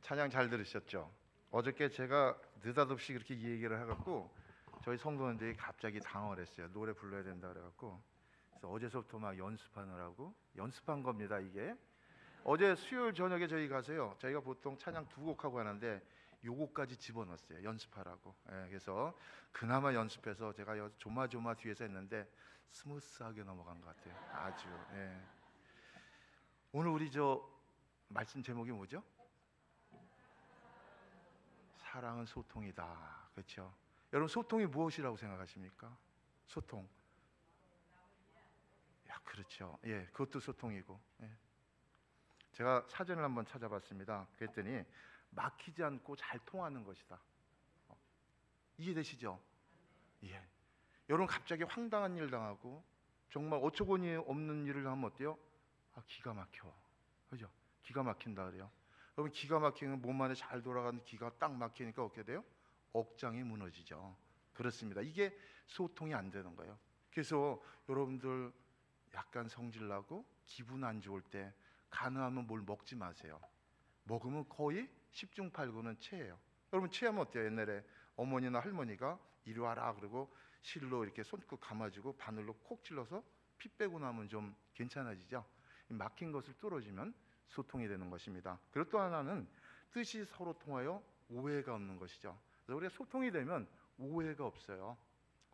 찬양 잘 들으셨죠? 어저께 제가 느닷없이 그렇게 이 얘기를 해갖고 저희 성도님들이 갑자기 당황을 했어요. 노래 불러야 된다 그래갖고. 그래서 어제서부터 막 연습하느라고 연습한 겁니다. 이게 어제 수요일 저녁에 저희 가서요, 저희가 보통 찬양 두 곡 하고 하는데 요곡까지 집어넣었어요. 연습하라고. 그래서 그나마 연습해서 제가 조마조마 뒤에서 했는데 스무스하게 넘어간 것 같아요. 아주. 오늘 우리 저 말씀 제목이 뭐죠? 사랑은 소통이다. 그렇죠? 여러분, 소통이 무엇이라고 생각하십니까? 소통. 야, 그렇죠. 그것도 소통이고. 제가 사전을 한번 찾아봤습니다. 그랬더니 막히지 않고 잘 통하는 것이다. 이해되시죠? 여러분, 갑자기 황당한 일 당하고 정말 어처구니 없는 일을 하면 어때요? 기가 막혀. 그죠? 기가 막힌다 그래요. 여러분, 기가 막히는 몸 안에 잘 돌아가는 기가 딱 막히니까 어떻게 돼요? 억장이 무너지죠. 그렇습니다. 이게 소통이 안 되는 거예요. 그래서 여러분들 약간 성질나고 기분 안 좋을 때 가능하면 뭘 먹지 마세요. 먹으면 거의 10중 8구는 체해요. 여러분, 체하면 어때요? 옛날에 어머니나 할머니가 이리 와라 그러고 실로 이렇게 손끝 감아주고 바늘로 콕 찔러서 피 빼고 나면 좀 괜찮아지죠. 막힌 것을 뚫어주면 소통이 되는 것입니다. 그리고 또 하나는 뜻이 서로 통하여 오해가 없는 것이죠. 그래서 우리가 소통이 되면 오해가 없어요.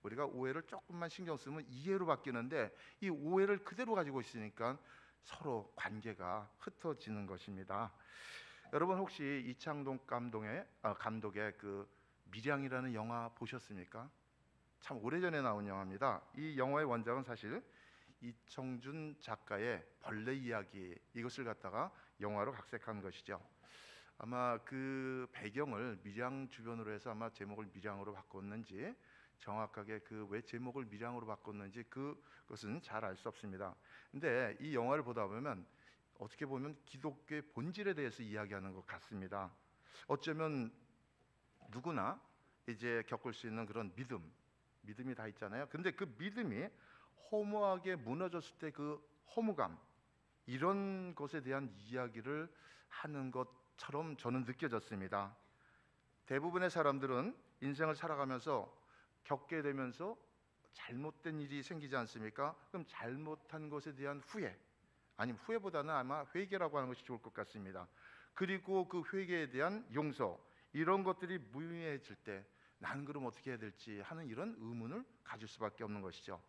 우리가 오해를 조금만 신경 쓰면 이해로 바뀌는데 이 오해를 그대로 가지고 있으니까 서로 관계가 흩어지는 것입니다. 여러분, 혹시 이창동 감독의 그 밀양이라는 영화 보셨습니까? 참 오래전에 나온 영화입니다. 이 영화의 원작은 사실 이청준 작가의 벌레 이야기, 이것을 갖다가 영화로 각색한 것이죠. 아마 그 배경을 밀양 주변으로 해서 아마 제목을 밀양으로 바꿨는지, 정확하게 그 왜 제목을 밀양으로 바꿨는지 그것은 잘 알 수 없습니다. 근데 이 영화를 보다 보면 어떻게 보면 기독교의 본질에 대해서 이야기하는 것 같습니다. 어쩌면 누구나 이제 겪을 수 있는 그런 믿음이 다 있잖아요. 근데 그 믿음이 허무하게 무너졌을 때 그 허무감, 이런 것에 대한 이야기를 하는 것처럼 저는 느껴졌습니다. 대부분의 사람들은 인생을 살아가면서 겪게 되면서 잘못된 일이 생기지 않습니까? 그럼 잘못한 것에 대한 후회, 아니면 후회보다는 아마 회개라고 하는 것이 좋을 것 같습니다. 그리고 그 회개에 대한 용서, 이런 것들이 무의미해질 때 나는 그럼 어떻게 해야 될지 하는 이런 의문을 가질 수밖에 없는 것이죠.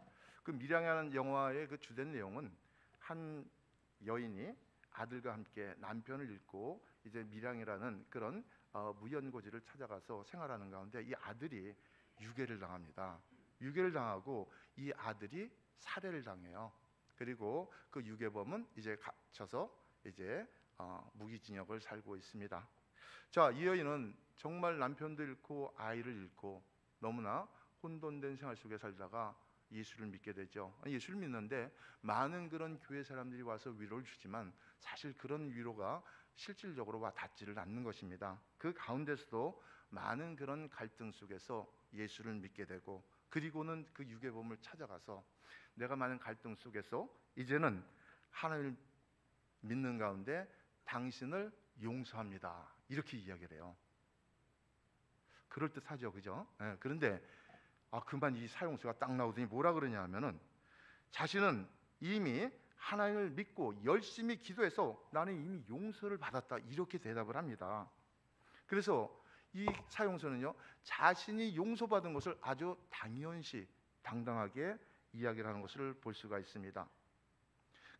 그 밀양이라는 영화의 그 주된 내용은 한 여인이 아들과 함께 남편을 잃고 이제 밀양이라는 그런 무연고지를 찾아가서 생활하는 가운데 이 아들이 유괴를 당합니다. 유괴를 당하고 이 아들이 살해를 당해요. 그리고 그 유괴범은 이제 갇혀서 이제 무기징역을 살고 있습니다. 자, 이 여인은 정말 남편도 잃고 아이를 잃고 너무나 혼돈된 생활 속에 살다가 예수를 믿게 되죠. 예수를 믿는데 많은 그런 교회 사람들이 와서 위로를 주지만 사실 그런 위로가 실질적으로 와 닿지를 않는 것입니다. 그 가운데서도 많은 그런 갈등 속에서 예수를 믿게 되고, 그리고는 그 유괴범을 찾아가서 내가 많은 갈등 속에서 이제는 하나님을 믿는 가운데 당신을 용서합니다, 이렇게 이야기를 해요. 그럴듯하죠, 그죠? 그런데 그만 이 사용수가 딱 나오더니 뭐라 그러냐 하면은 자신은 이미 하나님을 믿고 열심히 기도해서 나는 이미 용서를 받았다, 이렇게 대답을 합니다. 그래서 이 사용수는요, 자신이 용서받은 것을 아주 당연시 당당하게 이야기를 하는 것을 볼 수가 있습니다.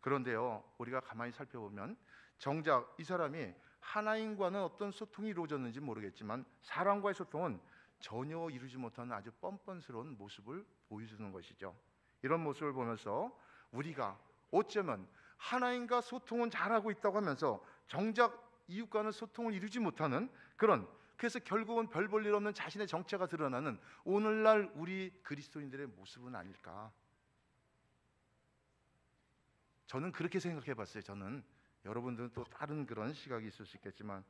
그런데요, 우리가 가만히 살펴보면 정작 이 사람이 하나님과는 어떤 소통이 이루어졌는지 모르겠지만 사람과의 소통은 전혀 이루지 못하는 아주 뻔뻔스러운 모습을 보여주는 것이죠. 이런 모습을 보면서 우리가 어쩌면 하나님과 소통은 잘하고 있다고 하면서 정작 이웃과는 소통을 이루지 못하는 그래서 결국은 별 볼 일 없는 자신의 정체가 드러나는 오늘날 우리 그리스도인들의 모습은 아닐까? 저는 그렇게 생각해 봤어요. 저는, 여러분들은 또 다른 그런 시각이 있을 수 있겠지만,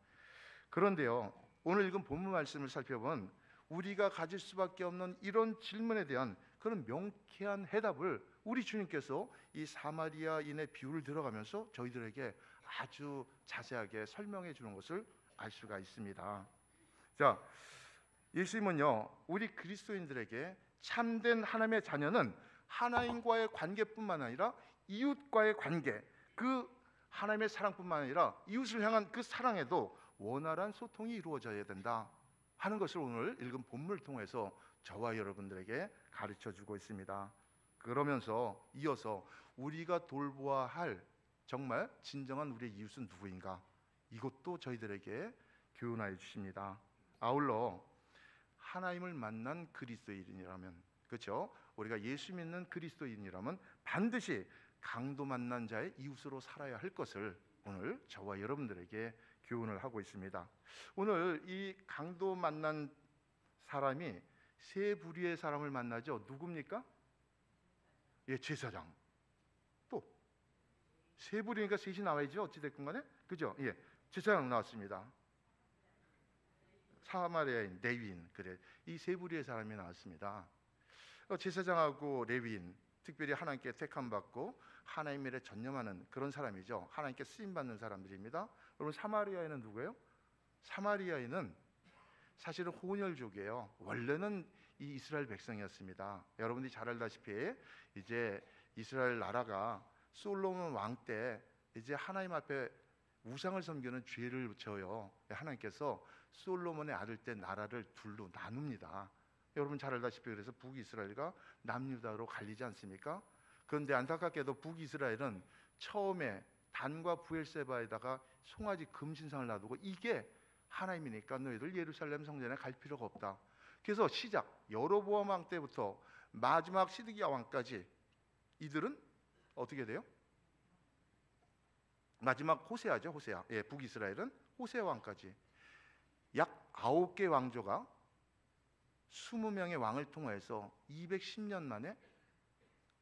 그런데요, 오늘 읽은 본문 말씀을 살펴보면 우리가 가질 수밖에 없는 이런 질문에 대한 그런 명쾌한 해답을 우리 주님께서 이 사마리아인의 비유를 들어가면서 저희들에게 아주 자세하게 설명해 주는 것을 알 수가 있습니다. 자, 예수님은요, 우리 그리스도인들에게 참된 하나님의 자녀는 하나님과의 관계뿐만 아니라 이웃과의 관계, 그 하나님의 사랑뿐만 아니라 이웃을 향한 그 사랑에도 원활한 소통이 이루어져야 된다 하는 것을 오늘 읽은 본문을 통해서 저와 여러분들에게 가르쳐 주고 있습니다. 그러면서 이어서 우리가 돌보아야 할 정말 진정한 우리의 이웃은 누구인가, 이것도 저희들에게 교훈하여 주십니다. 아울러 하나님을 만난 그리스도인이라면, 그렇죠? 우리가 예수 믿는 그리스도인이라면 반드시 강도 만난 자의 이웃으로 살아야 할 것을 오늘 저와 여러분들에게 교훈을 하고 있습니다. 오늘 이 강도 만난 사람이 세 부류의 사람을 만나죠. 누굽니까? 예, 제사장. 또 세 부류니까 셋이 나와야죠. 어찌 됐건 간에, 그죠? 예, 제사장 나왔습니다. 사마리아인, 레위인, 그래, 이 세 부류의 사람이 나왔습니다. 제사장하고 레위인, 특별히 하나님께 택함 받고 하나님 일에 전념하는 그런 사람이죠. 하나님께 쓰임 받는 사람들입니다. 여러분, 사마리아인은 누구예요? 사마리아인은 사실은 혼혈족이에요. 원래는 이 이스라엘 백성이었습니다. 여러분들이 잘 알다시피 이제 이스라엘 나라가 솔로몬 왕 때 이제 하나님 앞에 우상을 섬기는 죄를 져요. 하나님께서 솔로몬의 아들 때 나라를 둘로 나눕니다. 여러분 잘 알다시피 그래서 북이스라엘과 남유다로 갈리지 않습니까? 그런데 안타깝게도 북이스라엘은 처음에 단과 부엘세바에다가 송아지 금신상을 놔두고, 이게 하나님이니까 너희들 예루살렘 성전에 갈 필요가 없다. 그래서 시작 여로보암 왕 때부터 마지막 시드기야 왕까지 이들은 어떻게 돼요? 마지막 호세아죠. 호세아. 예, 북이스라엘은 호세아 왕까지 약 9개 왕조가 20명의 왕을 통해서 210년 만에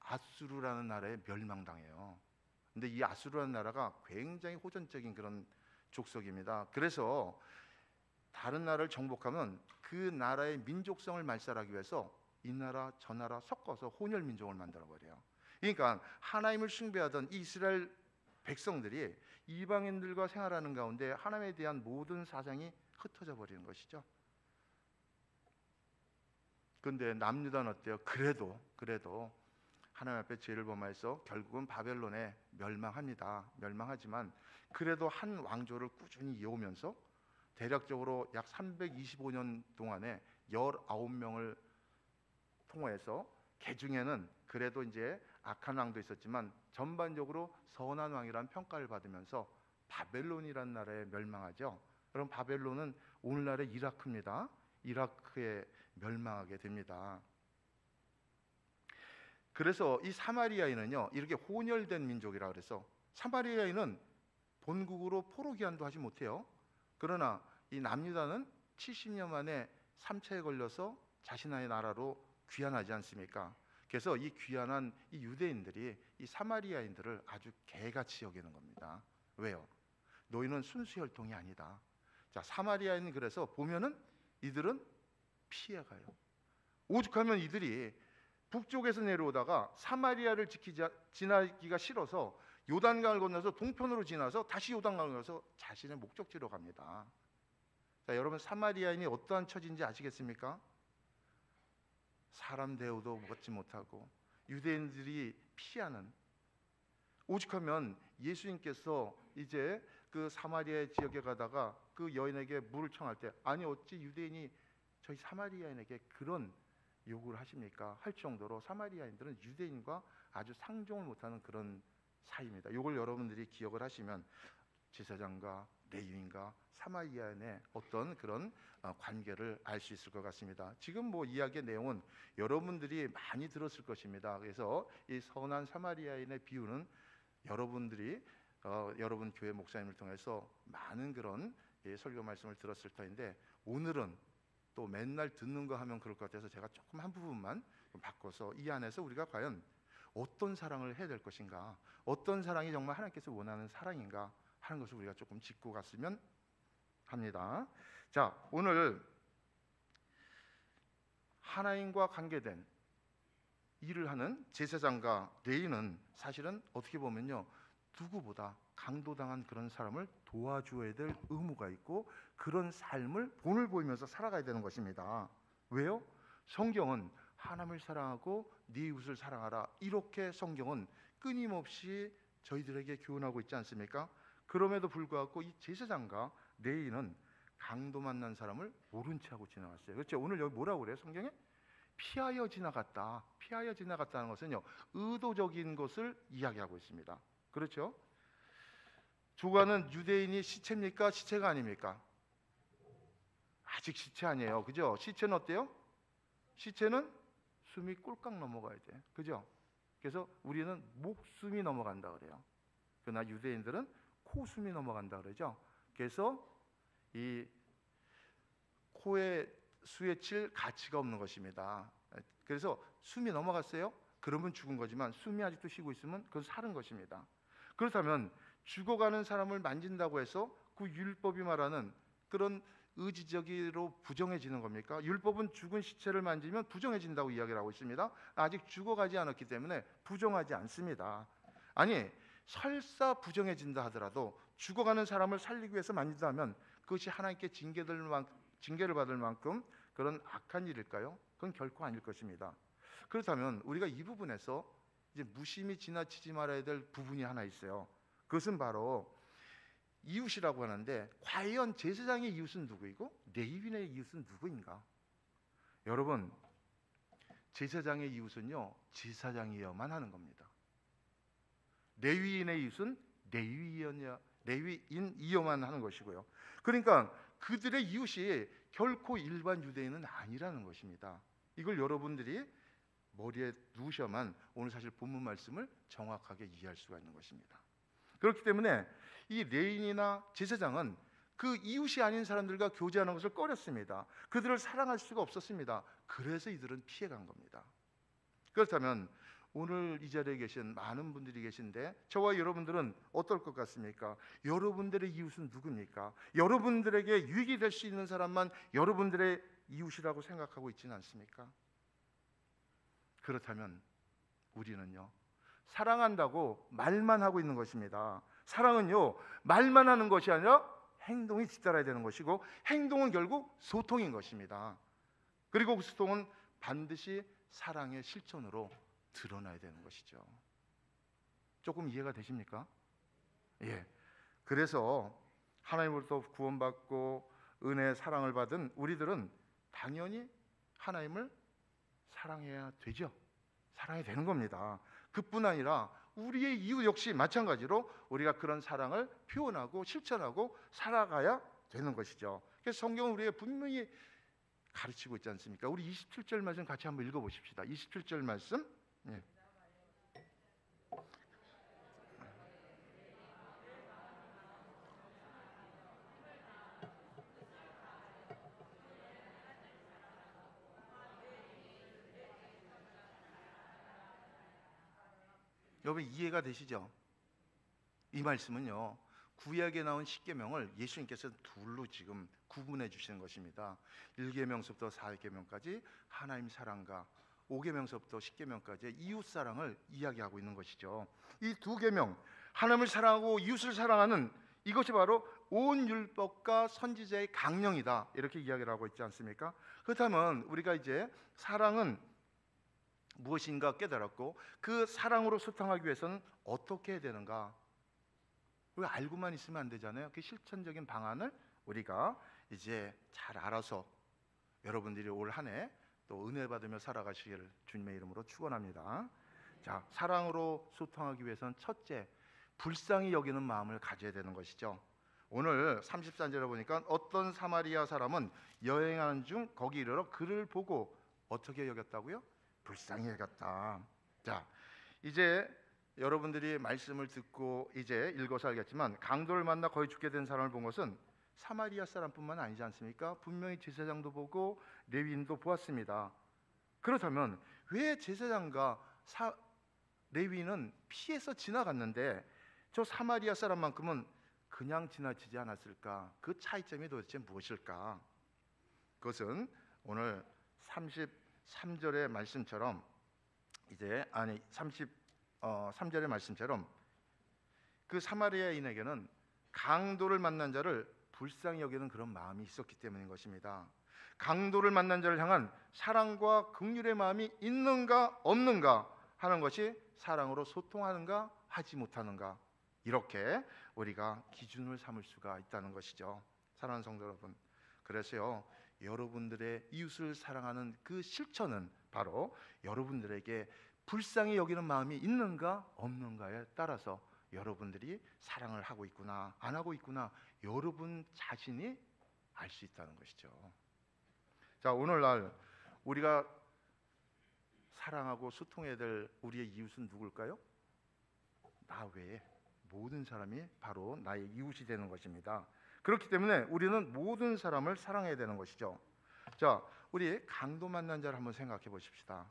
아수르라는 나라에 멸망당해요. 근데 이 아수르라는 나라가 굉장히 호전적인 그런 족속입니다. 그래서 다른 나라를 정복하면 그 나라의 민족성을 말살하기 위해서 이 나라 저 나라 섞어서 혼혈 민족을 만들어 버려요. 그러니까 하나님을 숭배하던 이스라엘 백성들이 이방인들과 생활하는 가운데 하나님에 대한 모든 사상이 흩어져 버리는 것이죠. 그런데 남유다는 어때요? 그래도 하나님 앞에 죄를 범하여서 결국은 바벨론에 멸망합니다. 멸망하지만 그래도 한 왕조를 꾸준히 이어오면서 대략적으로 약 325년 동안에 19명을 통해서, 그 중에는 그래도 이제 악한 왕도 있었지만 전반적으로 선한 왕이라는 평가를 받으면서 바벨론이라는 나라에 멸망하죠. 그럼 바벨론은 오늘날의 이라크입니다. 이라크에 멸망하게 됩니다. 그래서 이 사마리아인은요, 이렇게 혼혈된 민족이라 그래서 사마리아인은 본국으로 포로기한도 하지 못해요. 그러나 이 남유다는 70년 만에 3차에 걸려서 자신의 나라로 귀환하지 않습니까? 그래서 이 귀환한 이 유대인들이 이 사마리아인들을 아주 개같이 여기는 겁니다. 왜요? 너희는 순수 혈통이 아니다. 자, 사마리아인, 그래서 보면은 이들은 피해가요. 오죽하면 이들이 북쪽에서 내려오다가 사마리아를 지나기가 싫어서 요단강을 건너서 동편으로 지나서 다시 요단강을 건너서 자신의 목적지로 갑니다. 자, 여러분, 사마리아인이 어떠한 처지인지 아시겠습니까? 사람 대우도 먹지 못하고 유대인들이 피하는, 오죽하면 예수님께서 이제 그 사마리아 지역에 가다가 그 여인에게 물을 청할 때, 아니 어찌 유대인이 저희 사마리아인에게 그런 요구를 하십니까? 할 정도로 사마리아인들은 유대인과 아주 상종을 못하는 그런 사이입니다. 이걸 여러분들이 기억을 하시면 제사장과 레위인과 사마리아인의 어떤 그런 관계를 알 수 있을 것 같습니다. 지금 뭐 이야기의 내용은 여러분들이 많이 들었을 것입니다. 그래서 이 선한 사마리아인의 비유는 여러분들이 여러분 교회 목사님을 통해서 많은 그런 설교 말씀을 들었을 터인데, 오늘은 또 맨날 듣는 거 하면 그럴 것 같아서 제가 조금 한 부분만 바꿔서 이 안에서 우리가 과연 어떤 사랑을 해야 될 것인가, 어떤 사랑이 정말 하나님께서 원하는 사랑인가 하는 것을 우리가 조금 짚고 갔으면 합니다. 자, 오늘 하나님과 관계된 일을 하는 제사장과 레위인은 사실은 어떻게 보면요, 누구보다 강도당한 그런 사람을 도와줘야 될 의무가 있고 그런 삶을 본을 보이면서 살아가야 되는 것입니다. 왜요? 성경은 하나님을 사랑하고 네 이웃을 사랑하라, 이렇게 성경은 끊임없이 저희들에게 교훈하고 있지 않습니까? 그럼에도 불구하고 이 제사장과 레위인은 강도 만난 사람을 모른 채 하고 지나갔어요. 그렇죠? 오늘 여기 뭐라고 그래요? 성경에 피하여 지나갔다. 피하여 지나갔다는 것은요, 의도적인 것을 이야기하고 있습니다. 그렇죠? 죽어가는 유대인이 시체입니까? 시체가 아닙니까? 아직 시체 아니에요. 그죠? 시체는 어때요? 시체는 숨이 꼴깍 넘어가야 돼. 그죠? 그래서 우리는 목숨이 넘어간다 그래요. 그러나 유대인들은 코숨이 넘어간다 그러죠. 그래서 이 코에 수에 칠 가치가 없는 것입니다. 그래서 숨이 넘어갔어요? 그러면 죽은 거지만 숨이 아직도 쉬고 있으면 그건 살은 것입니다. 그렇다면 죽어가는 사람을 만진다고 해서 그 율법이 말하는 그런 의지적으로 부정해지는 겁니까? 율법은 죽은 시체를 만지면 부정해진다고 이야기를 하고 있습니다. 아직 죽어가지 않았기 때문에 부정하지 않습니다. 아니, 설사 부정해진다 하더라도 죽어가는 사람을 살리기 위해서 만진다면 그것이 하나님께 징계를 받을 만큼 그런 악한 일일까요? 그건 결코 아닐 것입니다. 그렇다면 우리가 이 부분에서 이제 무심히 지나치지 말아야 될 부분이 하나 있어요. 그것은 바로 이웃이라고 하는데, 과연 제사장의 이웃은 누구이고 레위인의 이웃은 누구인가? 여러분, 제사장의 이웃은요, 제사장이어야만 하는 겁니다. 레위인의 이웃은 레위인이어만 하는 것이고요. 그러니까 그들의 이웃이 결코 일반 유대인은 아니라는 것입니다. 이걸 여러분들이 머리에 두셔야만 오늘 사실 본문 말씀을 정확하게 이해할 수가 있는 것입니다. 그렇기 때문에 이 레위인이나 제사장은 그 이웃이 아닌 사람들과 교제하는 것을 꺼렸습니다. 그들을 사랑할 수가 없었습니다. 그래서 이들은 피해간 겁니다. 그렇다면 오늘 이 자리에 계신 많은 분들이 계신데 저와 여러분들은 어떨 것 같습니까? 여러분들의 이웃은 누굽니까? 여러분들에게 유익이 될 수 있는 사람만 여러분들의 이웃이라고 생각하고 있지는 않습니까? 그렇다면 우리는요, 사랑한다고 말만 하고 있는 것입니다. 사랑은요, 말만 하는 것이 아니라 행동이 뒤따라야 되는 것이고, 행동은 결국 소통인 것입니다. 그리고 그 소통은 반드시 사랑의 실천으로 드러나야 되는 것이죠. 조금 이해가 되십니까? 예. 그래서 하나님으로부터 구원받고 은혜의 사랑을 받은 우리들은 당연히 하나님을 사랑해야 되죠. 사랑해야 되는 겁니다. 그뿐 아니라 우리의 이웃 역시 마찬가지로 우리가 그런 사랑을 표현하고 실천하고 살아가야 되는 것이죠. 그래서 성경은 우리에게 분명히 가르치고 있지 않습니까? 우리 27절 말씀 같이 한번 읽어보십시다. 27절 말씀. 예. 여러분 이해가 되시죠? 이 말씀은요, 구약에 나온 십계명을 예수님께서 둘로 지금 구분해 주시는 것입니다. 1계명서부터 4계명까지 하나님 사랑과 5계명서부터 10계명까지 이웃 사랑을 이야기하고 있는 것이죠. 이 두 계명, 하나님을 사랑하고 이웃을 사랑하는 이것이 바로 온 율법과 선지자의 강령이다, 이렇게 이야기를 하고 있지 않습니까? 그렇다면 우리가 이제 사랑은 무엇인가 깨달았고, 그 사랑으로 소통하기 위해서는 어떻게 해야 되는가? 우리가 알고만 있으면 안 되잖아요. 그 실천적인 방안을 우리가 이제 잘 알아서 여러분들이 올 한 해 또 은혜 받으며 살아가시기를 주님의 이름으로 축원합니다. 자, 사랑으로 소통하기 위해서는 첫째, 불쌍히 여기는 마음을 가져야 되는 것이죠. 오늘 34절에 보니까 어떤 사마리아 사람은 여행하는 중 거기 이르러 그를 보고 어떻게 여겼다고요? 불쌍히 여겼다. 자, 이제 여러분들이 말씀을 듣고 이제 읽어서 알겠지만, 강도를 만나 거의 죽게 된 사람을 본 것은 사마리아 사람뿐만 아니지 않습니까? 분명히 제사장도 보고 레위인도 보았습니다. 그렇다면 왜 제사장과 레위인은 피해서 지나갔는데 저 사마리아 사람만큼은 그냥 지나치지 않았을까? 그 차이점이 도대체 무엇일까? 그것은 오늘 33절의 말씀처럼 3절의 말씀처럼 그 사마리아인에게는 강도를 만난 자를 불쌍히 여기는 그런 마음이 있었기 때문인 것입니다. 강도를 만난 자를 향한 사랑과 긍휼의 마음이 있는가 없는가 하는 것이 사랑으로 소통하는가 하지 못하는가, 이렇게 우리가 기준을 삼을 수가 있다는 것이죠. 사랑하는 성도 여러분, 그래서요, 여러분들의 이웃을 사랑하는 그 실천은 바로 여러분들에게 불쌍히 여기는 마음이 있는가 없는가에 따라서 여러분들이 사랑을 하고 있구나 안 하고 있구나 여러분 자신이 알 수 있다는 것이죠. 자, 오늘날 우리가 사랑하고 소통해야 될 우리의 이웃은 누굴까요? 나 외에 모든 사람이 바로 나의 이웃이 되는 것입니다. 그렇기 때문에 우리는 모든 사람을 사랑해야 되는 것이죠. 자, 우리 강도 만난 자를 한번 생각해 보십시다.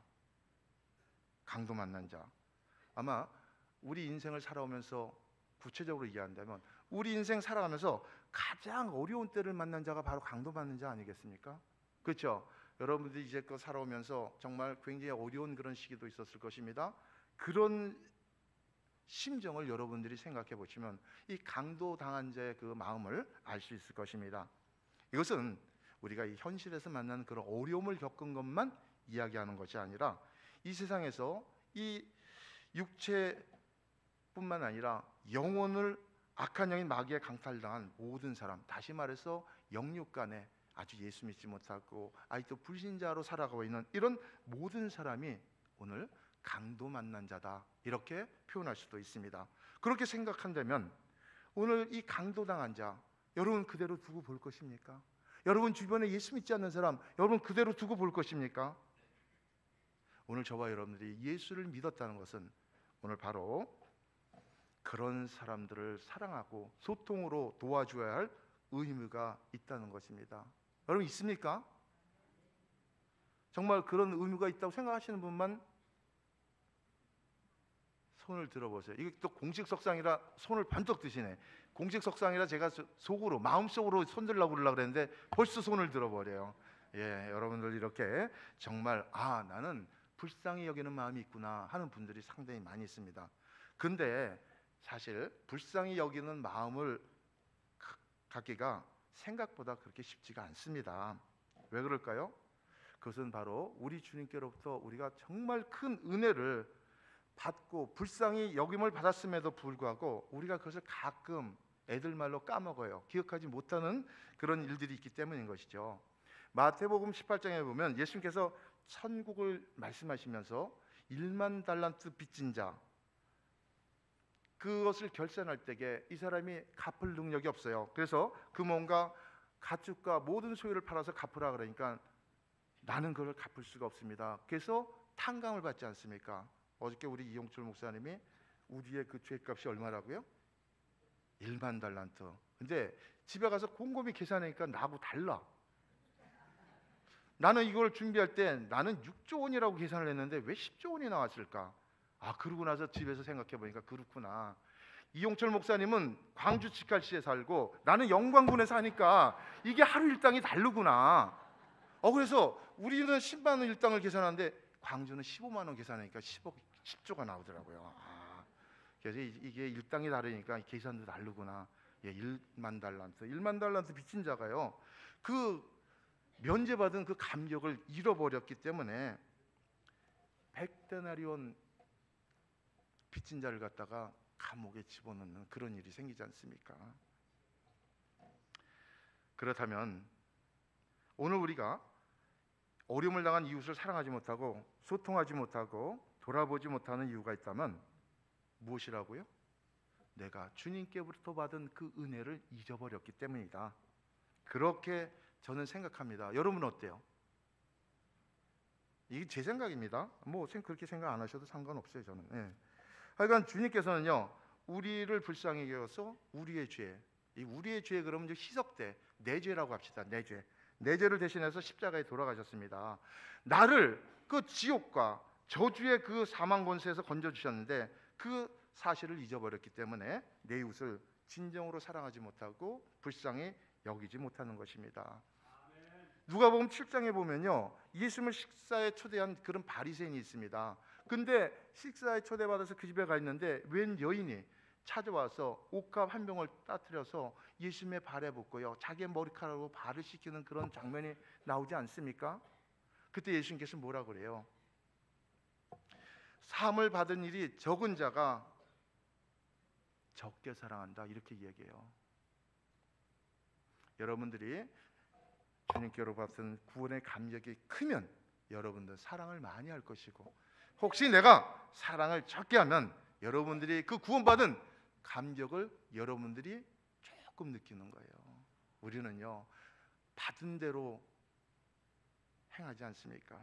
강도 만난 자, 아마 우리 인생을 살아오면서 구체적으로 이해한다면 우리 인생 살아가면서 가장 어려운 때를 만난 자가 바로 강도 만난 자 아니겠습니까? 그렇죠? 여러분들이 이제껏 살아오면서 정말 굉장히 어려운 그런 시기도 있었을 것입니다. 그런 심정을 여러분들이 생각해 보시면 이 강도 당한 자의 그 마음을 알 수 있을 것입니다. 이것은 우리가 이 현실에서 만나는 그런 어려움을 겪은 것만 이야기하는 것이 아니라 이 세상에서 이 육체뿐만 아니라 영혼을 악한 영인 마귀에 강탈당한 모든 사람, 다시 말해서 영육 간에 아주 예수 믿지 못하고 아직도 불신자로 살아가고 있는 이런 모든 사람이 오늘 강도 만난 자다, 이렇게 표현할 수도 있습니다. 그렇게 생각한다면 오늘 이 강도 당한 자, 여러분 그대로 두고 볼 것입니까? 여러분 주변에 예수 믿지 않는 사람, 여러분 그대로 두고 볼 것입니까? 오늘 저와 여러분들이 예수를 믿었다는 것은 오늘 바로 그런 사람들을 사랑하고 소통으로 도와줘야 할 의무가 있다는 것입니다. 여러분 있습니까? 정말 그런 의무가 있다고 생각하시는 분만 손을 들어보세요. 이게 또 공식 석상이라 손을 번쩍 드시네. 공식 석상이라 제가 속으로 마음속으로 손 들려고 그러려고 그랬는데 벌써 손을 들어버려요. 예, 여러분들 이렇게 정말 나는 불쌍히 여기는 마음이 있구나 하는 분들이 상당히 많이 있습니다. 근데 사실 불쌍히 여기는 마음을 갖기가 생각보다 그렇게 쉽지가 않습니다. 왜 그럴까요? 그것은 바로 우리 주님께로부터 우리가 정말 큰 은혜를 받고 불쌍히 여김을 받았음에도 불구하고 우리가 그것을 가끔 애들 말로 까먹어요. 기억하지 못하는 그런 일들이 있기 때문인 것이죠. 마태복음 18장에 보면 예수님께서 천국을 말씀하시면서 1만 달란트 빚진 자, 그것을 결산할 때에 이 사람이 갚을 능력이 없어요. 그래서 그 뭔가 가축과 모든 소유를 팔아서 갚으라 그러니까 나는 그걸 갚을 수가 없습니다. 그래서 탕감을 받지 않습니까? 어저께 우리 이용철 목사님이 우리의 그 죄값이 얼마라고요? 1만 달란트. 근데 집에 가서 곰곰이 계산하니까 나하고 달라. 나는 이걸 준비할 때 나는 6조 원이라고 계산을 했는데 왜 10조 원이 나왔을까? 그러고 나서 집에서 생각해 보니까 그렇구나. 이용철 목사님은 광주 치칼시에 살고 나는 영광군에 사니까 이게 하루 일당이 다르구나. 그래서 우리는 10만 원 일당을 계산하는데 광주는 15만 원 계산하니까 10조가 나오더라고요. 그래서 이게 일당이 다르니까 계산도 다르구나. 예, 1만 달란트 빚진 자가요. 그 면제받은 그 감격을 잃어버렸기 때문에 100데나리온 빚진 자를 갖다가 감옥에 집어넣는 그런 일이 생기지 않습니까? 그렇다면 오늘 우리가 어려움을 당한 이웃을 사랑하지 못하고 소통하지 못하고 돌아보지 못하는 이유가 있다면 무엇이라고요? 내가 주님께로부터 받은 그 은혜를 잊어버렸기 때문이다. 그렇게 저는 생각합니다. 여러분은 어때요? 이게 제 생각입니다. 그렇게 생각 안 하셔도 상관없어요. 저는. 예. 하여간 주님께서는요, 우리를 불쌍히 여겨서 우리의 죄 그러면 이제 희석돼 내 죄라고 합시다. 내 죄를 대신해서 십자가에 돌아가셨습니다. 나를 그 지옥과 저주의 그 사망 권세에서 건져주셨는데 그 사실을 잊어버렸기 때문에 내 이웃을 진정으로 사랑하지 못하고 불쌍히 여기지 못하는 것입니다. 누가복음 7장에 보면요, 예수님을 식사에 초대한 그런 바리새인이 있습니다. 근데 식사에 초대받아서 그 집에 가 있는데 웬 여인이 찾아와서 옷값 한 병을 따뜨려서 예수님의 발에 붓고요, 자기의 머리카락으로 발을 씻기는 그런 장면이 나오지 않습니까? 그때 예수님께서 뭐라 그래요? 사함을 받은 일이 적은 자가 적게 사랑한다, 이렇게 이야기해요. 여러분들이 주님께로 받은 구원의 감격이 크면 여러분들 사랑을 많이 할 것이고, 혹시 내가 사랑을 적게 하면 여러분들이 그 구원받은 감격을 여러분들이 조금 느끼는 거예요. 우리는요, 받은 대로 행하지 않습니까?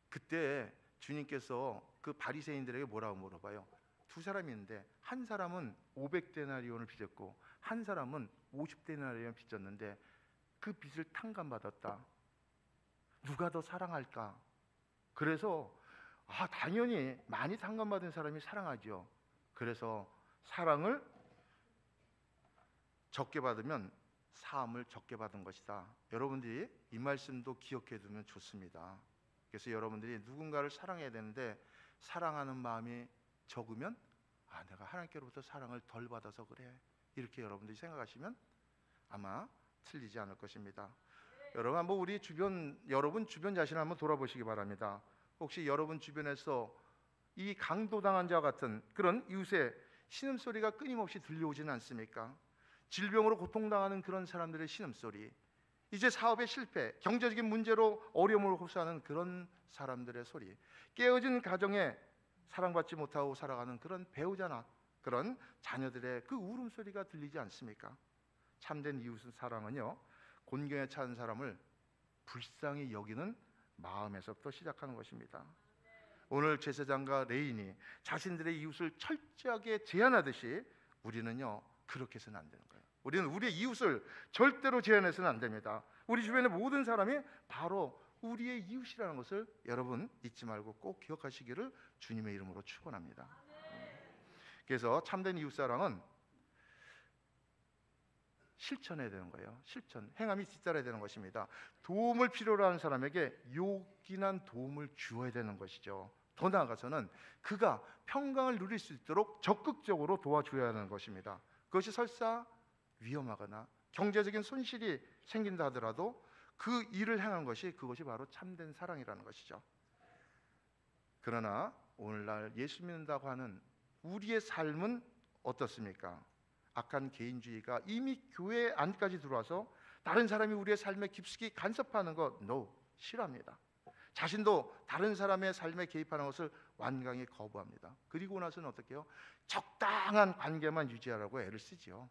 그때 주님께서 그 바리새인들에게 뭐라고 물어봐요? 두 사람이 있는데 한 사람은 500데나리온을 빚었고 한 사람은 50데나리온을 빚졌는데 그 빚을 탕감받았다. 누가 더 사랑할까? 그래서 당연히 많이 탕감받은 사람이 사랑하죠. 그래서 사랑을 적게 받으면 사함을 적게 받은 것이다. 여러분들이 이 말씀도 기억해 두면 좋습니다. 그래서 여러분들이 누군가를 사랑해야 되는데 사랑하는 마음이 적으면 내가 하나님께로부터 사랑을 덜 받아서 그래, 이렇게 여러분들이 생각하시면 아마 틀리지 않을 것입니다. 여러분 한번 우리 주변, 여러분 주변 자신을 한번 돌아보시기 바랍니다. 혹시 여러분 주변에서 이 강도당한 자와 같은 그런 이웃의 신음소리가 끊임없이 들려오지는 않습니까? 질병으로 고통당하는 그런 사람들의 신음소리, 이제 사업의 실패, 경제적인 문제로 어려움을 호소하는 그런 사람들의 소리, 깨어진 가정에 사랑받지 못하고 살아가는 그런 배우자나 그런 자녀들의 그 울음소리가 들리지 않습니까? 참된 이웃 사랑은요, 곤경에 처한 사람을 불쌍히 여기는 마음에서부터 시작하는 것입니다. 오늘 제사장과 레인이 자신들의 이웃을 철저하게 제한하듯이 우리는요, 그렇게 해서는 안 되는 거예요. 우리는 우리의 이웃을 절대로 제한해서는 안 됩니다. 우리 주변의 모든 사람이 바로 우리의 이웃이라는 것을 여러분 잊지 말고 꼭 기억하시기를 주님의 이름으로 축원합니다. 그래서 참된 이웃사랑은 실천해야 되는 거예요. 실천, 행함이 뒤따라야 되는 것입니다. 도움을 필요로 하는 사람에게 요긴한 도움을 주어야 되는 것이죠. 더 나아가서는 그가 평강을 누릴 수 있도록 적극적으로 도와줘야 하는 것입니다. 그것이 설사 위험하거나 경제적인 손실이 생긴다 하더라도 그 일을 행한 것이, 그것이 바로 참된 사랑이라는 것이죠. 그러나 오늘날 예수 믿는다고 하는 우리의 삶은 어떻습니까? 악한 개인주의가 이미 교회 안까지 들어와서 다른 사람이 우리의 삶에 깊숙이 간섭하는 것 싫어합니다. 자신도 다른 사람의 삶에 개입하는 것을 완강히 거부합니다. 그리고 나서는 어떻게 해요? 적당한 관계만 유지하라고 애를 쓰지요.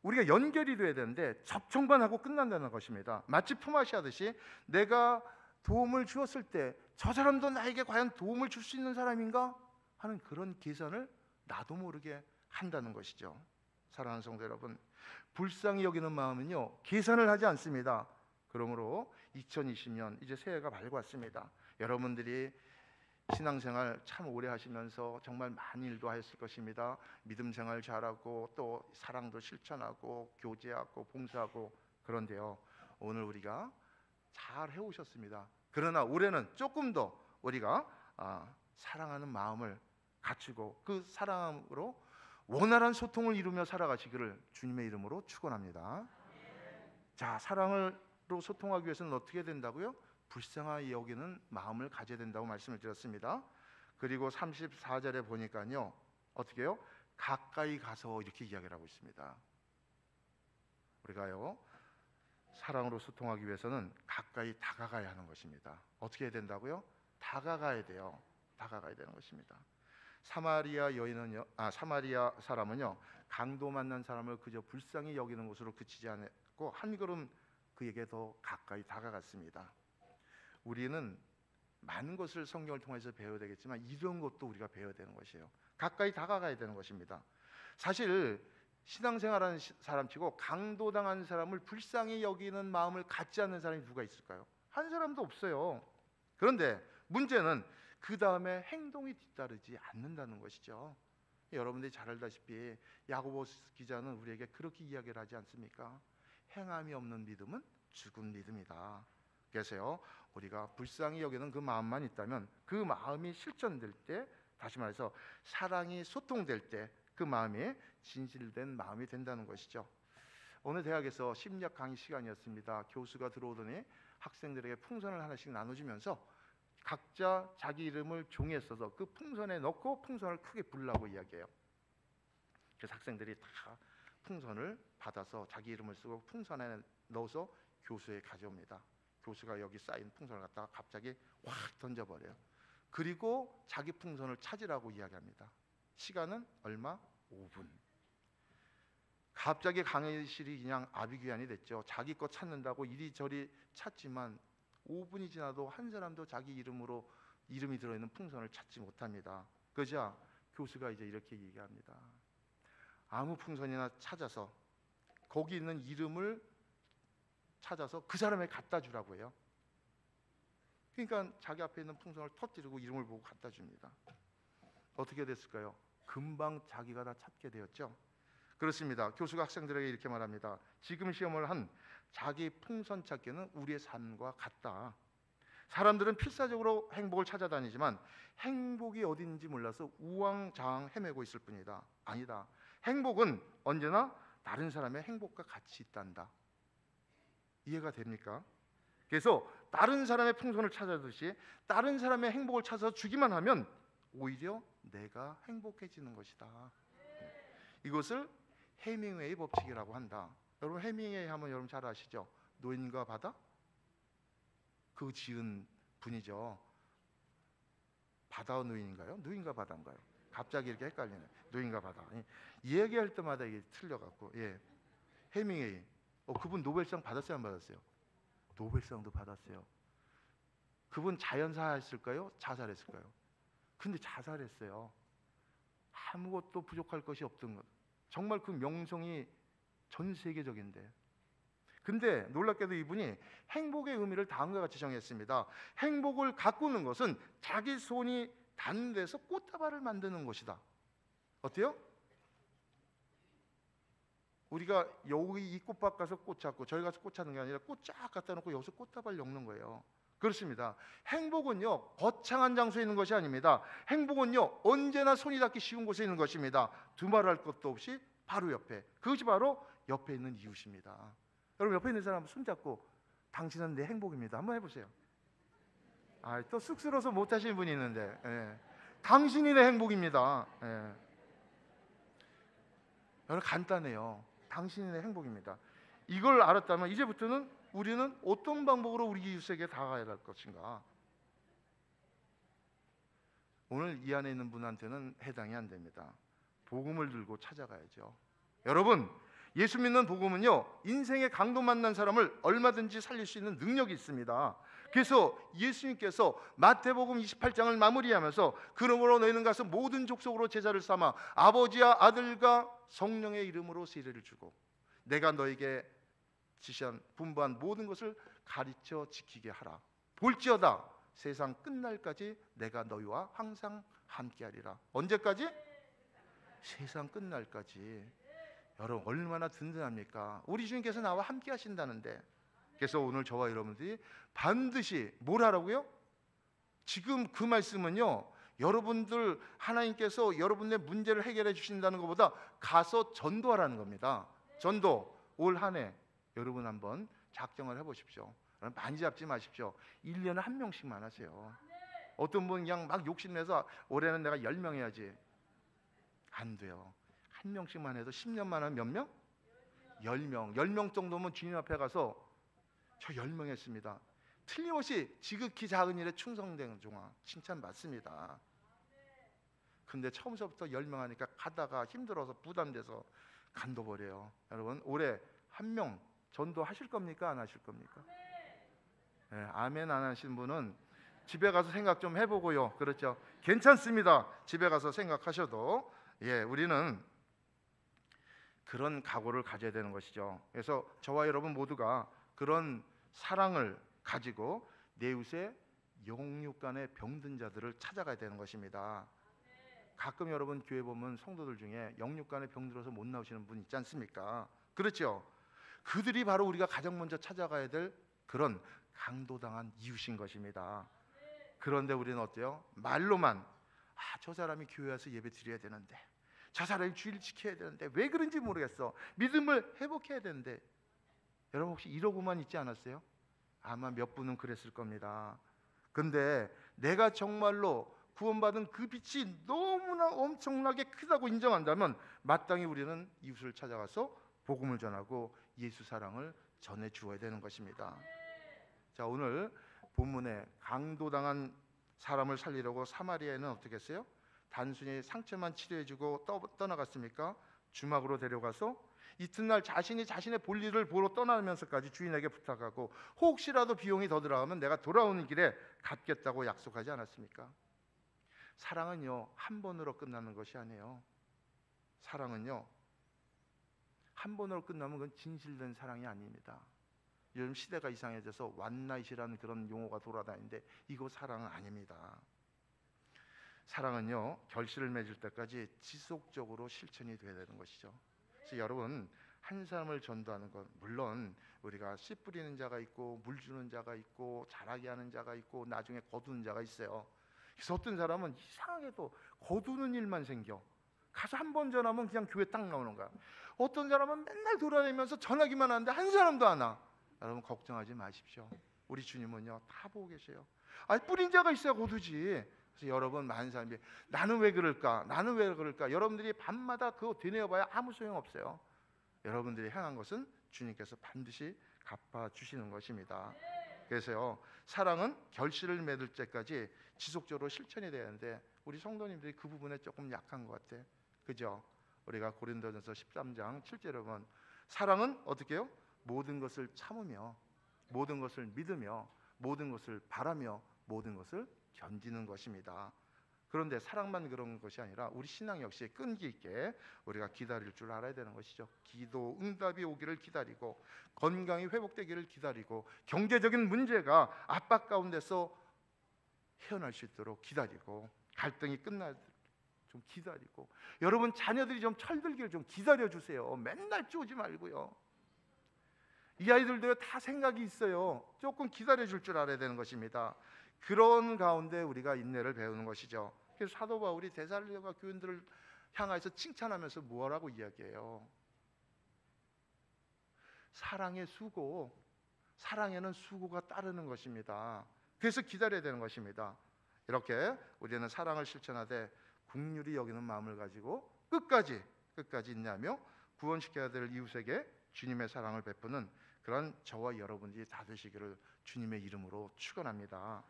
우리가 연결이 돼야 되는데 접촉만 하고 끝난다는 것입니다. 마치 품앗이 하듯이 내가 도움을 주었을 때 저 사람도 나에게 과연 도움을 줄 수 있는 사람인가 하는 그런 계산을 나도 모르게 한다는 것이죠. 사랑하는 성도 여러분, 불쌍히 여기는 마음은요, 계산을 하지 않습니다. 그러므로 2020년 이제 새해가 밝았습니다. 여러분들이 신앙생활 참 오래 하시면서 정말 많은 일도 하셨을 것입니다. 믿음 생활 잘하고 또 사랑도 실천하고 교제하고 봉사하고, 그런데요, 오늘 우리가 잘 해오셨습니다. 그러나 올해는 조금 더 우리가 사랑하는 마음을 갖추고 그 사랑으로 원활한 소통을 이루며 살아가시기를 주님의 이름으로 축원합니다. 자, 사랑으로 소통하기 위해서는 어떻게 된다고요? 불쌍히 여기는 마음을 가져야 된다고 말씀을 드렸습니다. 그리고 34절에 보니까요, 어떻게 해요? 가까이 가서 이렇게 이야기를 하고 있습니다. 우리가요, 사랑으로 소통하기 위해서는 가까이 다가가야 하는 것입니다. 어떻게 해야 된다고요? 다가가야 돼요. 다가가야 되는 것입니다. 사마리아 사람은요, 강도 만난 사람을 그저 불쌍히 여기는 것으로 그치지 않고 한 걸음 그에게 더 가까이 다가갔습니다. 우리는 많은 것을 성경을 통해서 배워야 되겠지만 이런 것도 우리가 배워야 되는 것이에요. 가까이 다가가야 되는 것입니다. 사실 신앙생활하는 사람치고 강도당한 사람을 불쌍히 여기는 마음을 갖지 않는 사람이 누가 있을까요? 한 사람도 없어요. 그런데 문제는 그 다음에 행동이 뒤따르지 않는다는 것이죠. 여러분들이 잘 알다시피 야고보스 기자는 우리에게 그렇게 이야기를 하지 않습니까? 행함이 없는 믿음은 죽은 믿음이다. 계세요. 우리가 불쌍히 여기는 그 마음만 있다면 그 마음이 실천될 때, 다시 말해서 사랑이 소통될 때 그 마음이 진실된 마음이 된다는 것이죠. 오늘 대학에서 심리학 강의 시간이었습니다. 교수가 들어오더니 학생들에게 풍선을 하나씩 나눠주면서 각자 자기 이름을 종이에 써서 그 풍선에 넣고 풍선을 크게 불라고 이야기해요. 그래서 학생들이 다 풍선을 받아서 자기 이름을 쓰고 풍선에 넣어서 교수에 가져옵니다. 교수가 여기 쌓인 풍선을 갖다가 갑자기 확 던져버려요. 그리고 자기 풍선을 찾으라고 이야기합니다. 시간은 얼마? 5분. 갑자기 강의실이 그냥 아비규환이 됐죠. 자기 거 찾는다고 이리저리 찾지만 5분이 지나도 한 사람도 자기 이름이 들어있는 풍선을 찾지 못합니다. 그러자 교수가 이제 이렇게 얘기합니다. 아무 풍선이나 찾아서 거기 있는 이름을 찾아서 그 사람에게 갖다 주라고 해요. 그러니까 자기 앞에 있는 풍선을 터뜨리고 이름을 보고 갖다 줍니다. 어떻게 됐을까요? 금방 자기가 다 찾게 되었죠. 그렇습니다. 교수가 학생들에게 이렇게 말합니다. 지금 시험을 한 자기 풍선 찾기는 우리의 삶과 같다. 사람들은 필사적으로 행복을 찾아다니지만 행복이 어디 있는지 몰라서 우왕좌왕 헤매고 있을 뿐이다. 아니다. 행복은 언제나 다른 사람의 행복과 같이 있단다. 이해가 됩니까? 그래서 다른 사람의 풍선을 찾아듯이 다른 사람의 행복을 찾아서 주기만 하면 오히려 내가 행복해지는 것이다. 이것을 해밍웨이 법칙이라고 한다. 여러분 해밍웨이 하면 여러분 잘 아시죠? 노인과 바다? 그 지은 분이죠. 바다와 노인인가요? 노인과 바다인가요? 갑자기 이렇게 헷갈리네. 노인과 바다. 이 얘기할 때마다 이게 틀려갖고. 예. 해밍웨이. 그분 노벨상 받았어요, 안 받았어요? 노벨상도 받았어요. 그분 자연사 했을까요? 자살했을까요? 근데 자살했어요. 아무것도 부족할 것이 없던 것. 정말 그 명성이 전 세계적인데. 근데 놀랍게도 이분이 행복의 의미를 다음과 같이 정했습니다. 행복을 가꾸는 것은 자기 손이 닿는 데서 꽃다발을 만드는 것이다. 어때요? 우리가 여기 이 꽃밭 가서 꽃 찾고 저희 가서 꽃 찾는 게 아니라 꽃 쫙 갖다 놓고 여기서 꽃다발 엮는 거예요. 그렇습니다. 행복은요 거창한 장소에 있는 것이 아닙니다. 행복은요 언제나 손이 닿기 쉬운 곳에 있는 것입니다. 두말할 것도 없이 바로 옆에, 그것이 바로 옆에 있는 이웃입니다. 여러분 옆에 있는 사람 손잡고 당신은 내 행복입니다 한번 해보세요. 또 쑥스러워서 못하시는 분이 있는데, 예. 당신이 내 행복입니다. 예. 여러분 간단해요. 당신이 내 행복입니다. 이걸 알았다면 이제부터는 우리는 어떤 방법으로 우리 이웃에게 다가가야 할 것인가? 오늘 이 안에 있는 분한테는 해당이 안 됩니다. 복음을 들고 찾아가야죠. 여러분 예수 믿는 복음은요 인생의 강도 만난 사람을 얼마든지 살릴 수 있는 능력이 있습니다. 그래서 예수님께서 마태복음 28장을 마무리하면서 그러므로 너희는 가서 모든 족속으로 제자를 삼아 아버지와 아들과 성령의 이름으로 세례를 주고 내가 너에게 지시한 분부한 모든 것을 가르쳐 지키게 하라. 볼지어다 세상 끝날까지 내가 너희와 항상 함께하리라. 언제까지? 세상 끝날까지. 여러분 얼마나 든든합니까? 우리 주님께서 나와 함께 하신다는데. 그래서 오늘 저와 여러분들이 반드시 뭘 하라고요? 지금 그 말씀은요 여러분들 하나님께서 여러분의 문제를 해결해 주신다는 것보다 가서 전도하라는 겁니다. 전도. 올 한 해 여러분 한번 작정을 해보십시오. 많이 잡지 마십시오. 1년에 한 명씩만 하세요. 어떤 분 그냥 막 욕심내서 올해는 내가 10명 해야지. 안 돼요. 한 명씩만 해도 10년만 하면 몇 명? 10명. 10명 정도면 주님 앞에 가서 저 10명 했습니다. 틀림없이 지극히 작은 일에 충성된 종아 칭찬 받습니다. 근데 처음서부터 10명 하니까 가다가 힘들어서 부담돼서 간둬버려요. 여러분 올해 한 명 전도하실 겁니까? 안 하실 겁니까? 네, 아멘 안 하시는 분은 집에 가서 생각 좀 해보고요. 그렇죠? 괜찮습니다. 집에 가서 생각하셔도. 우리는 그런 각오를 가져야 되는 것이죠. 그래서 저와 여러분 모두가 그런 사랑을 가지고 내 이웃의 영육간의 병든 자들을 찾아가야 되는 것입니다. 가끔 여러분 교회 보면 성도들 중에 영육간에 병들어서 못 나오시는 분 있지 않습니까? 그렇죠? 그들이 바로 우리가 가장 먼저 찾아가야 될 그런 강도당한 이웃인 것입니다. 그런데 우리는 어때요? 말로만 저 사람이 교회 와서 예배 드려야 되는데, 저 사람이 주일 지켜야 되는데, 왜 그런지 모르겠어, 믿음을 회복해야 되는데. 여러분 혹시 이러고만 있지 않았어요? 아마 몇 분은 그랬을 겁니다. 근데 내가 정말로 구원받은 그 빛이 너무나 엄청나게 크다고 인정한다면 마땅히 우리는 이웃을 찾아가서 복음을 전하고 예수 사랑을 전해 주어야 되는 것입니다. 자, 오늘 본문에 강도당한 사람을 살리려고 사마리아에는 어떻게 했어요? 단순히 상처만 치료해주고 떠나갔습니까? 주막으로 데려가서 이튿날 자신이 자신의 볼일을 보러 떠나면서까지 주인에게 부탁하고 혹시라도 비용이 더 들어가면 내가 돌아오는 길에 갚겠다고 약속하지 않았습니까? 사랑은요, 한 번으로 끝나는 것이 아니에요. 사랑은요, 한 번으로 끝나면 그건 진실된 사랑이 아닙니다. 요즘 시대가 이상해져서 완나잇이라는 그런 용어가 돌아다니는데 이거 사랑은 아닙니다. 사랑은요, 결실을 맺을 때까지 지속적으로 실천이 돼야 되는 것이죠. 그래서 여러분, 한 사람을 전도하는 것, 물론 우리가 씨 뿌리는 자가 있고 물 주는 자가 있고 자라게 하는 자가 있고 나중에 거두는 자가 있어요. 그래서 어떤 사람은 이상하게도 거두는 일만 생겨. 가서 한 번 전하면 그냥 교회 딱 나오는 거야. 어떤 사람은 맨날 돌아다니면서 전하기만 하는데 한 사람도 안 와. 여러분 걱정하지 마십시오. 우리 주님은요 다 보고 계세요. 뿌린 자가 있어야 거두지. 그래서 여러분, 많은 사람들이 나는 왜 그럴까? 나는 왜 그럴까? 여러분들이 밤마다 그거 되뇌어봐야 아무 소용없어요. 여러분들이 행한 것은 주님께서 반드시 갚아주시는 것입니다. 그래서요, 사랑은 결실을 맺을 때까지 지속적으로 실천이 돼야 하는데 우리 성도님들이 그 부분에 조금 약한 것 같아. 그죠? 우리가 고린도전서 13장 7절에 보면 사랑은 어떻게 해요? 모든 것을 참으며 모든 것을 믿으며 모든 것을 바라며 모든 것을 견디는 것입니다. 그런데 사랑만 그런 것이 아니라 우리 신앙 역시 끈기 있게 우리가 기다릴 줄 알아야 되는 것이죠. 기도 응답이 오기를 기다리고 건강이 회복되기를 기다리고 경제적인 문제가 압박 가운데서 헤어날 수 있도록 기다리고 갈등이 끝날 좀 기다리고, 여러분 자녀들이 좀 철들기를 좀 기다려주세요. 맨날 쪼지 말고요. 이 아이들도 다 생각이 있어요. 조금 기다려줄 줄 알아야 되는 것입니다. 그런 가운데 우리가 인내를 배우는 것이죠. 그래서 사도 바울이 데살로니가 교인들을 향해서 칭찬하면서 뭐라고 이야기해요? 사랑의 수고, 사랑에는 수고가 따르는 것입니다. 그래서 기다려야 되는 것입니다. 이렇게 우리는 사랑을 실천하되 긍휼히 여기는 마음을 가지고 끝까지 인내하며 구원시켜야 될 이웃에게 주님의 사랑을 베푸는 그런 저와 여러분들이 다 되시기를 주님의 이름으로 축원합니다.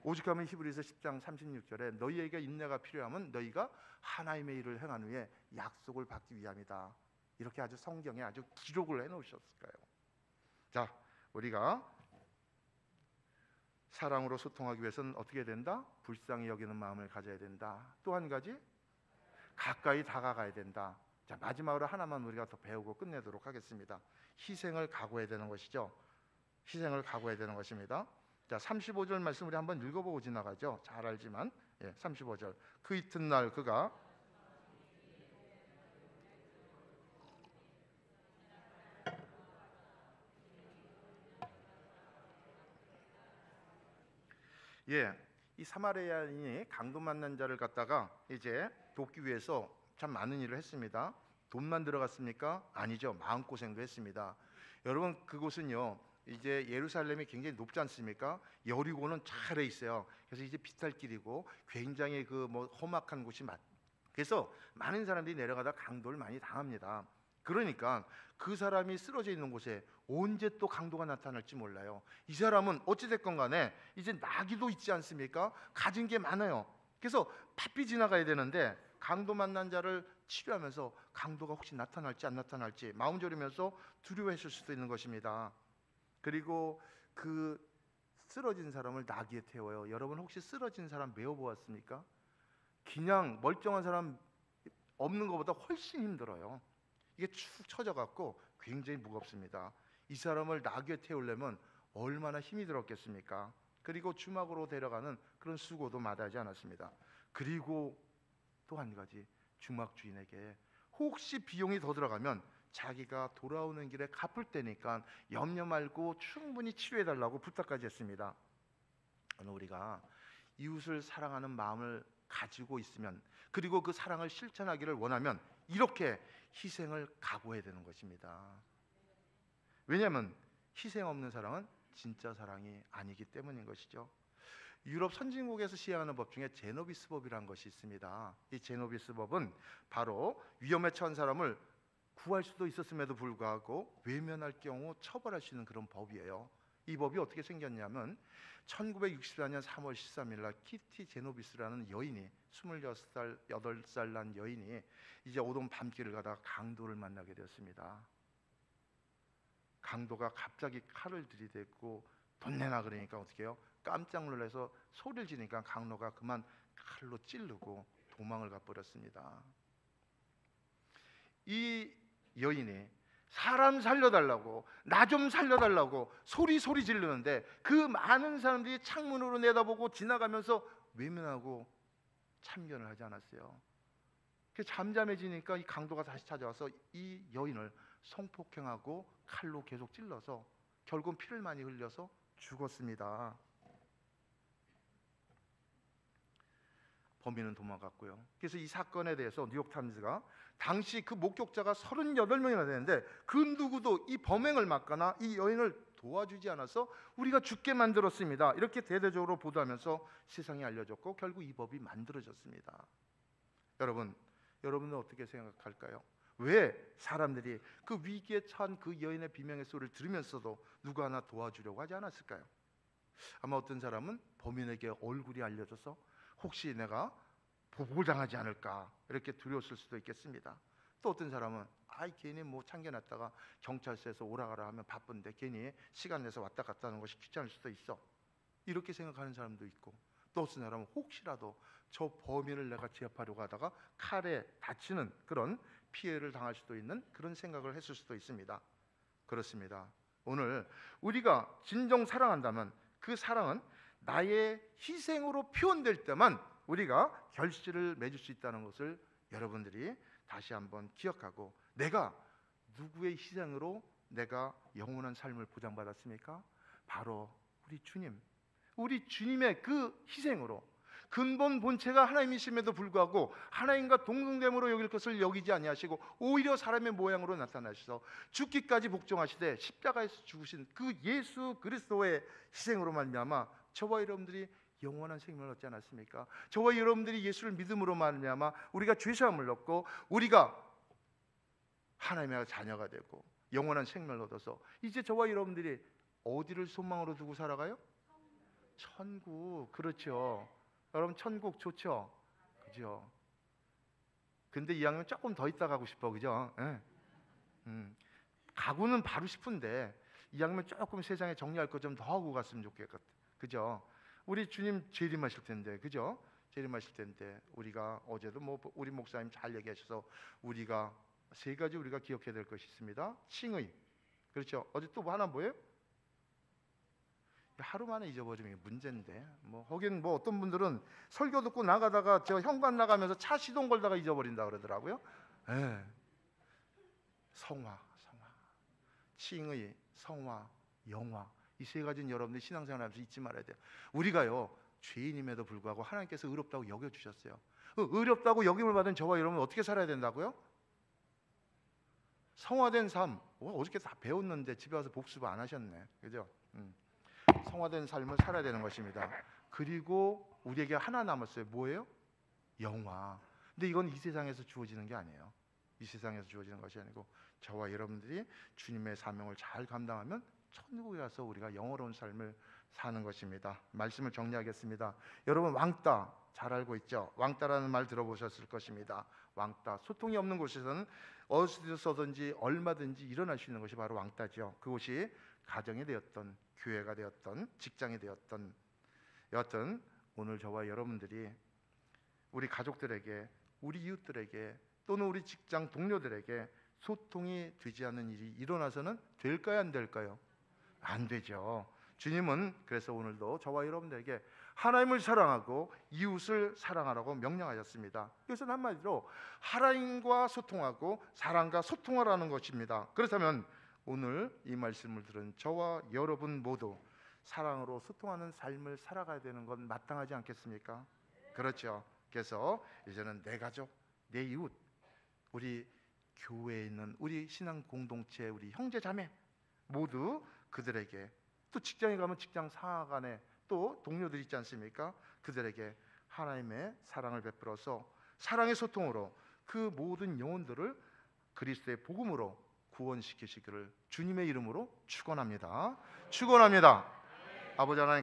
오죽하면 히브리서 10장 36절에 너희에게 인내가 필요하면 너희가 하나님의 일을 행한 후에 약속을 받기 위함이다. 이렇게 아주 성경에 아주 기록을 해놓으셨을까요? 자, 우리가 사랑으로 소통하기 위해서는 어떻게 된다? 불쌍히 여기는 마음을 가져야 된다. 또 한 가지, 가까이 다가가야 된다. 자, 마지막으로 하나만 우리가 더 배우고 끝내도록 하겠습니다. 희생을 각오해야 되는 것이죠. 희생을 각오해야 되는 것입니다. 자, 35절 말씀 우리 한번 읽어보고 지나가죠. 잘 알지만 35절 그 이튿날 그가 이 사마리아인이 강도 만난 자를 갖다가 이제 돕기 위해서 참 많은 일을 했습니다. 돈만 들어갔습니까? 아니죠. 마음고생도 했습니다. 여러분, 그곳은요 이제 예루살렘이 굉장히 높지 않습니까? 여리고는 저 아래에 있어요. 그래서 이제 비탈길이고 굉장히 험악한 곳이 그래서 많은 사람들이 내려가다 강도를 많이 당합니다. 그러니까 그 사람이 쓰러져 있는 곳에 언제 또 강도가 나타날지 몰라요. 이 사람은 어찌됐건 간에 이제 나기도 있지 않습니까? 가진 게 많아요. 그래서 바삐 지나가야 되는데 강도 만난 자를 치료하면서 강도가 혹시 나타날지 안 나타날지 마음 졸이면서 두려워했을 수도 있는 것입니다. 그리고 그 쓰러진 사람을 나귀에 태워요. 여러분 혹시 쓰러진 사람 메어 보았습니까? 그냥 멀쩡한 사람 없는 것보다 훨씬 힘들어요. 이게 축 처져 갖고 굉장히 무겁습니다. 이 사람을 나귀에 태우려면 얼마나 힘이 들었겠습니까? 그리고 주막으로 데려가는 그런 수고도 마다하지 않았습니다. 그리고 또 한 가지, 주막 주인에게 혹시 비용이 더 들어가면 자기가 돌아오는 길에 갚을 때니까 염려 말고 충분히 치료해 달라고 부탁까지 했습니다. 오늘 우리가 이웃을 사랑하는 마음을 가지고 있으면, 그리고 그 사랑을 실천하기를 원하면 이렇게 희생을 각오해야 되는 것입니다. 왜냐하면 희생 없는 사랑은 진짜 사랑이 아니기 때문인 것이죠. 유럽 선진국에서 시행하는 법 중에 제노비스 법이라는 것이 있습니다. 이 제노비스 법은 바로 위험에 처한 사람을 구할 수도 있었음에도 불구하고 외면할 경우 처벌할 수 있는 그런 법이에요. 이 법이 어떻게 생겼냐면 1964년 3월 13일 날 키티 제노비스라는 여인이 26살, 8살 난 여인이 이제 오던 밤길을 가다가 강도를 만나게 되었습니다. 강도가 갑자기 칼을 들이댔고 돈 내놔 그러니까 어떻게 해요? 깜짝 놀라서 소리를 지르니까 강도가 그만 칼로 찌르고 도망을 가버렸습니다. 이 여인이 사람 살려달라고, 나 좀 살려달라고 소리 지르는데 그 많은 사람들이 창문으로 내다보고 지나가면서 외면하고 참견을 하지 않았어요. 잠잠해지니까 이 강도가 다시 찾아와서 이 여인을 성폭행하고 칼로 계속 찔러서 결국 피를 많이 흘려서 죽었습니다. 범인은 도망갔고요. 그래서 이 사건에 대해서 뉴욕타임즈가 당시 그 목격자가 38명이나 되는데 그 누구도 이 범행을 막거나 이 여인을 도와주지 않아서 우리가 죽게 만들었습니다. 이렇게 대대적으로 보도하면서 세상에 알려졌고 결국 이 법이 만들어졌습니다. 여러분은 어떻게 생각할까요? 왜 사람들이 그 위기에 처한 그 여인의 비명의 소리를 들으면서도 누구 하나 도와주려고 하지 않았을까요? 아마 어떤 사람은 범인에게 얼굴이 알려져서 혹시 내가 보복을 당하지 않을까 이렇게 두려웠을 수도 있겠습니다. 또 어떤 사람은 괜히 뭐 참견했다가 경찰서에서 오라가라 하면 바쁜데 괜히 시간 내서 왔다 갔다 하는 것이 귀찮을 수도 있어, 이렇게 생각하는 사람도 있고, 또 어떤 사람은 혹시라도 저 범인을 내가 제압하려고 하다가 칼에 다치는 그런 피해를 당할 수도 있는 그런 생각을 했을 수도 있습니다. 그렇습니다. 오늘 우리가 진정 사랑한다면 그 사랑은 나의 희생으로 표현될 때만 우리가 결실을 맺을 수 있다는 것을 여러분들이 다시 한번 기억하고, 내가 누구의 희생으로 내가 영원한 삶을 보장받았습니까? 바로 우리 주님의 그 희생으로, 근본 본체가 하나님이심에도 불구하고 하나님과 동등됨으로 여길 것을 여기지 아니하시고 오히려 사람의 모양으로 나타나셔서 죽기까지 복종하시되 십자가에서 죽으신 그 예수 그리스도의 희생으로 말미암아 저와 여러분들이 영원한 생명을 얻지 않았습니까? 저와 여러분들이 예수를 믿음으로 말미암아 우리가 죄사함을 얻고 우리가 하나님의 자녀가 되고 영원한 생명을 얻어서 이제 저와 여러분들이 어디를 소망으로 두고 살아가요? 천국. 그렇죠. 여러분 천국 좋죠? 그죠? 근데 이왕이면 조금 더 있다 가고 싶어, 그죠? 예. 가고는 바로 싶은데 이왕이면 조금 세상에 정리할 거 좀 더 하고 갔으면 좋겠거든, 그죠? 우리 주님 재림하실 텐데, 그죠? 재림하실 텐데 우리가 어제도 뭐 우리 목사님 잘 얘기하셔서 우리가 세 가지 우리가 기억해야 될 것이 있습니다. 칭의, 그렇죠? 어제 또 뭐 하나 뭐예요? 하루 만에 잊어버리면 문제인데, 뭐 거긴 뭐 어떤 분들은 설교 듣고 나가다가 저 현관 나가면서 차 시동 걸다가 잊어버린다 그러더라고요. 예. 성화, 칭의, 성화, 영화, 이 세 가지는 여러분들이 신앙생활하면서 잊지 말아야 돼요. 우리가요 죄인임에도 불구하고 하나님께서 의롭다고 여겨주셨어요. 의롭다고 여김을 받은 저와 여러분 어떻게 살아야 된다고요? 성화된 삶. 어저께 다 배웠는데 집에 와서 복습 안 하셨네, 그죠? 성화된 삶을 살아야 되는 것입니다. 그리고 우리에게 하나 남았어요. 뭐예요? 영화. 근데 이건 이 세상에서 주어지는 게 아니에요. 이 세상에서 주어지는 것이 아니고 저와 여러분들이 주님의 사명을 잘 감당하면 천국에 가서 우리가 영원로운 삶을 사는 것입니다. 말씀을 정리하겠습니다. 여러분 왕따 잘 알고 있죠? 왕따라는 말 들어보셨을 것입니다. 왕따, 소통이 없는 곳에서는 어디서든지 얼마든지 일어날 수 있는 것이 바로 왕따죠. 그곳이 가정이 되었던, 교회가 되었던, 직장이 되었던, 여하튼 오늘 저와 여러분들이 우리 가족들에게, 우리 이웃들에게 또는 우리 직장 동료들에게 소통이 되지 않는 일이 일어나서는 될까요, 안 될까요? 안 되죠. 주님은 그래서 오늘도 저와 여러분들에게 하나님을 사랑하고 이웃을 사랑하라고 명령하셨습니다. 이것은 한마디로 하나님과 소통하고 사람과 소통하라는 것입니다. 그렇다면 오늘 이 말씀을 들은 저와 여러분 모두 사랑으로 소통하는 삶을 살아가야 되는 건 마땅하지 않겠습니까? 그렇죠. 그래서 이제는 내 가족, 내 이웃, 우리 교회에 있는 우리 신앙 공동체, 우리 형제 자매 모두 그들에게, 또 직장에 가면 직장 상하 간에 또 동료들 있지 않습니까? 그들에게 하나님의 사랑을 베풀어서 사랑의 소통으로 그 모든 영혼들을 그리스도의 복음으로 구원시키시기를 주님의 이름으로 축원합니다. 축원합니다. 아버지 하나님